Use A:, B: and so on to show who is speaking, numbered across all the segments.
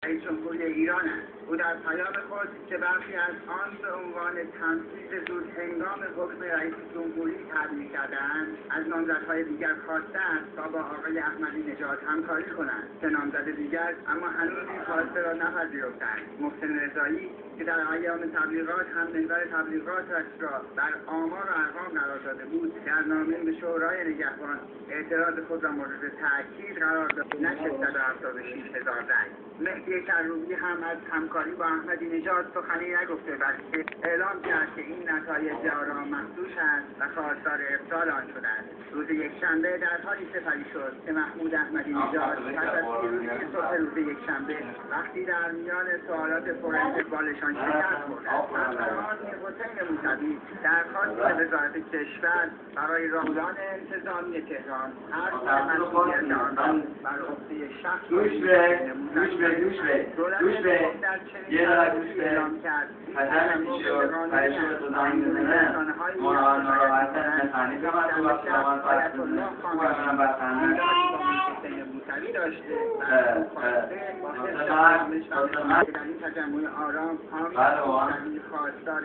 A: رئیس جمهوری ایران است. او در پیام خود که برخی از آن به عنوان تنفیذ زود هنگام حکم رئیس جمهوری تعبیر کرده‌اند، از نامزدهای دیگر خواسته است تا با آقای احمدی نژاد همکاری کنند. سه نامزد دیگر اما هنوز این خواسته را نپذیرفتند. محسن رضایی که در ایام تبلیغات هم محور تبلیغاتش را بر آمار و ارقام قرار داده بود، در نامه به شورای نگهبان اعتراض خود را مورد تاکید قرار داد، نه 676,000 رأی. مهدی کروبی هم از همکاری با احمدی نژاد سخنی نگفته، بلکه اعلام کرد که این نتایج آرا مخدوش است و خواستار افصال آن شده است. روز یکشنبه در حالی سپری شد که محمود احمدی نژاد پس از پیروزی صبح روز یکشنبه وقتی در میان سوالات پررنج اقبالشان شکست خورد، همزمان حسین موسوی درخواست وزارت کشور برای راهبران انتظامی تهران هر مسئولیت آنها بر عهده شخص اعلام کرد. موسوی داشته در این تجمع آرام حامی خواستار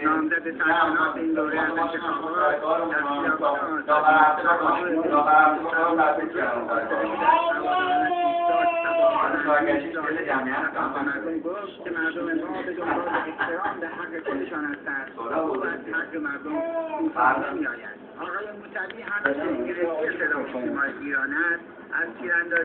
A: نامزد سرکناف این دوره از انتخابات در گفت که مردم ما به دنبال احترام به حق خودشان هستند و او از حق مردم کوتاه نمی‌آید. آقای موسوی همیشه این رئیس صدا اجتماعی ایران است، از تیراندازی